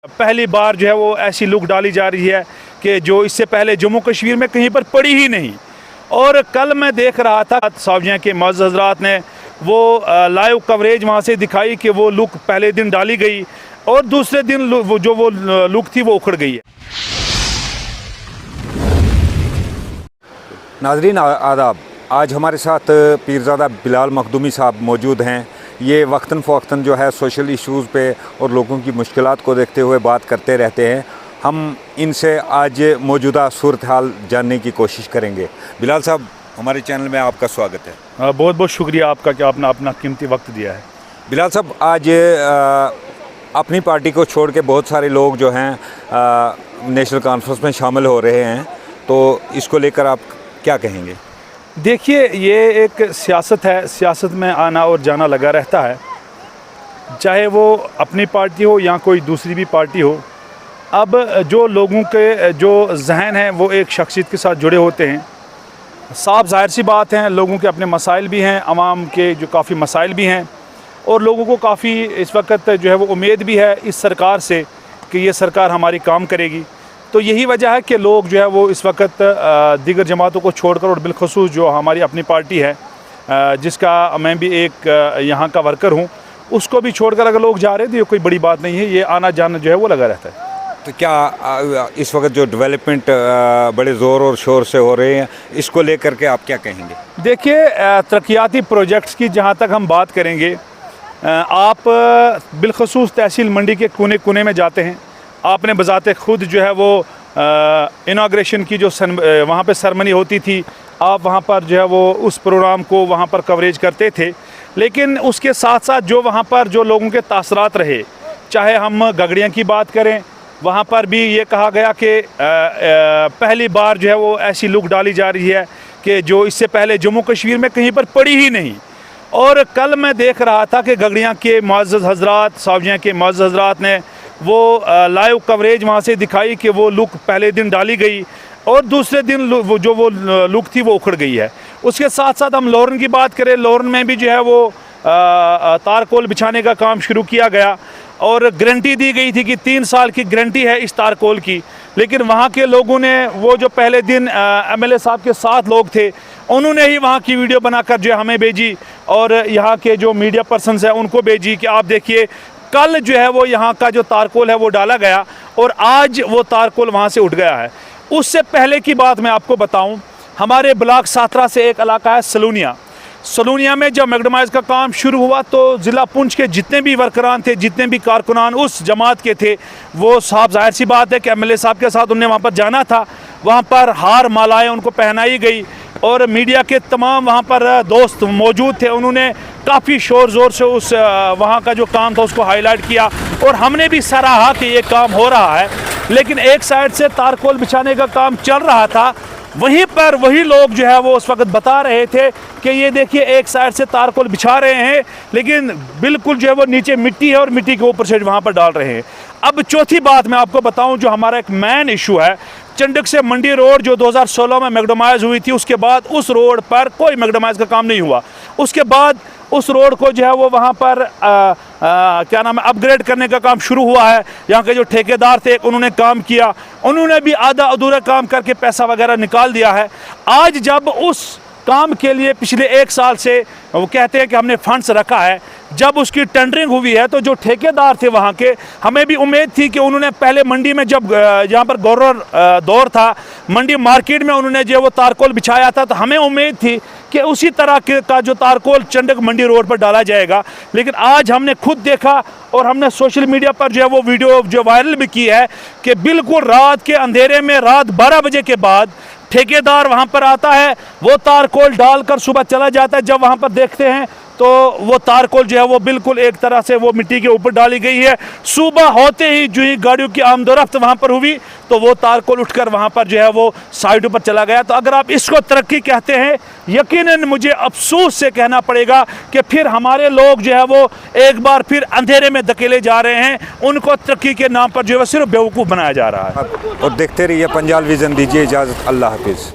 पहली बार जो है वो ऐसी लुक डाली जा रही है कि जो इससे पहले जम्मू कश्मीर में कहीं पर पड़ी ही नहीं। और कल मैं देख रहा था सावजिया के मौजूद हजरात ने वो लाइव कवरेज वहाँ से दिखाई कि वो लुक पहले दिन डाली गई और दूसरे दिन वो लुक थी वो उखड़ गई है। नाज़रीन आदाब, आज हमारे साथ पीरज़ादा बिलाल मखदूमी साहब मौजूद हैं। ये वक्तन फ़वक्तन जो है सोशल इश्यूज़ पे और लोगों की मुश्किलात को देखते हुए बात करते रहते हैं। हम इनसे आज मौजूदा सूरत हाल जानने की कोशिश करेंगे। बिलाल साहब, हमारे चैनल में आपका स्वागत है। बहुत बहुत शुक्रिया आपका कि आपने अपना कीमती वक्त दिया है। बिलाल साहब, आज अपनी पार्टी को छोड़ के बहुत सारे लोग जो हैं नेशनल कॉन्फ्रेंस में शामिल हो रहे हैं, तो इसको लेकर आप क्या कहेंगे? देखिए, ये एक सियासत है, सियासत में आना और जाना लगा रहता है, चाहे वो अपनी पार्टी हो या कोई दूसरी भी पार्टी हो। अब जो लोगों के जो जहन हैं वो एक शख्सियत के साथ जुड़े होते हैं। साफ ज़ाहिर सी बात है, लोगों के अपने मसाइल भी हैं, आवाम के जो काफ़ी मसाइल भी हैं, और लोगों को काफ़ी इस वक्त जो है वो उम्मीद भी है इस सरकार से कि ये सरकार हमारी काम करेगी। तो यही वजह है कि लोग जो है वो इस वक्त दीगर जमातों को छोड़कर और बिलखसूस जो हमारी अपनी पार्टी है, जिसका मैं भी एक यहाँ का वर्कर हूँ, उसको भी छोड़कर अगर लोग जा रहे हैं तो ये कोई बड़ी बात नहीं है। ये आना जाना जो है वो लगा रहता है। तो क्या इस वक्त जो डेवलपमेंट बड़े ज़ोर और शोर से हो रहे हैं, इसको लेकर के आप क्या कहेंगे? देखिए, तरक्याती प्रोजेक्ट्स की जहाँ तक हम बात करेंगे, आप बिलखसूस तहसील मंडी के कोने कोने में जाते हैं, आपने बजाते खुद जो है वो इनाग्रेशन की जो वहाँ पे सेरेमनी होती थी, आप वहाँ पर जो है वो उस प्रोग्राम को वहाँ पर कवरेज करते थे। लेकिन उसके साथ साथ जो वहाँ पर जो लोगों के तासरात रहे, चाहे हम गगड़ियाँ की बात करें, वहाँ पर भी ये कहा गया कि पहली बार जो है वो ऐसी लुक डाली जा रही है कि जो इससे पहले जम्मू कश्मीर में कहीं पर पड़ी ही नहीं। और कल मैं देख रहा था कि गगड़ियाँ के मौजूद हजरात, सावजिया के मौजूद हजरात ने वो लाइव कवरेज वहाँ से दिखाई कि वो लुक पहले दिन डाली गई और दूसरे दिन वो लुक थी वो उखड़ गई है। उसके साथ साथ हम लोरन की बात करें, लोरन में भी जो है वो तारकोल बिछाने का काम शुरू किया गया और गारंटी दी गई थी कि 3 साल की गारंटी है इस तारकोल की। लेकिन वहाँ के लोगों ने वो जो पहले दिन एमएलए साहब के साथ लोग थे, उन्होंने ही वहाँ की वीडियो बनाकर जो हमें भेजी और यहाँ के जो मीडिया पर्सन्स हैं उनको भेजी कि आप देखिए, कल जो है वो यहाँ का जो तारकोल है वो डाला गया और आज वो तारकोल वहाँ से उठ गया है। उससे पहले की बात मैं आपको बताऊँ, हमारे ब्लॉक 17 से एक इलाका है सलूनिया में जब मैगडमाइज का काम शुरू हुआ तो ज़िला पुंछ के जितने भी वर्करान थे, जितने भी कारकुनान उस जमात के थे, वो साफ ज़ाहिर सी बात है कि एमएलए साहब के साथ उन्हें वहाँ पर जाना था। वहाँ पर हार मालाएँ उनको पहनाई गई और मीडिया के तमाम वहाँ पर दोस्त मौजूद थे, उन्होंने काफ़ी शोर ज़ोर से उस वहाँ का जो काम था उसको हाईलाइट किया और हमने भी सराहा कि ये काम हो रहा है। लेकिन एक साइड से तारकोल बिछाने का काम चल रहा था, वहीं पर वही लोग जो है वो उस वक्त बता रहे थे कि ये देखिए, एक साइड से तारकोल बिछा रहे हैं लेकिन बिल्कुल जो है वो नीचे मिट्टी है और मिट्टी के ऊपर से वहाँ पर डाल रहे हैं। अब चौथी बात मैं आपको बताऊं, जो हमारा एक मेन इशू है, चंडक से मंडी रोड जो 2016 में मैगडमाइज हुई थी, उसके बाद उस रोड पर कोई मैगडमाइज का काम नहीं हुआ। उसके बाद उस रोड को जो है वो वहाँ पर क्या नाम है, अपग्रेड करने का काम शुरू हुआ है। यहाँ के जो ठेकेदार थे उन्होंने काम किया, उन्होंने भी आधा अधूरा काम करके पैसा वगैरह निकाल दिया है। आज जब उस काम के लिए पिछले 1 साल से वो कहते हैं कि हमने फंड्स रखा है, जब उसकी टेंडरिंग हुई है तो जो ठेकेदार थे वहाँ के, हमें भी उम्मीद थी कि उन्होंने पहले मंडी में जब यहाँ पर गवर्नर दौर था, मंडी मार्केट में उन्होंने जो वो तारकोल बिछाया था, तो हमें उम्मीद थी कि उसी तरह का जो तारकोल चंडक मंडी रोड पर डाला जाएगा। लेकिन आज हमने खुद देखा और हमने सोशल मीडिया पर जो है वो वीडियो जो वायरल भी की है कि बिल्कुल रात के अंधेरे में, रात 12 बजे के बाद ठेकेदार वहाँ पर आता है, वो तारकोल डालकर सुबह चला जाता है। जब वहाँ पर देखते हैं तो वो तारकोल जो है वो बिल्कुल एक तरह से वो मिट्टी के ऊपर डाली गई है। सुबह होते ही जो ही गाड़ियों की आमदोरफ्त वहाँ पर हुई तो वो तारकोल उठकर वहाँ पर जो है वो साइड पर चला गया। तो अगर आप इसको तरक्की कहते हैं, यकीनन मुझे अफसोस से कहना पड़ेगा कि फिर हमारे लोग जो है वो एक बार फिर अंधेरे में धकेले जा रहे हैं, उनको तरक्की के नाम पर जो है सिर्फ बेवकूफ़ बनाया जा रहा है। और देखते रहिए पंजाब विज़न। दीजिए इजाज़त, अल्लाह हाफिज़।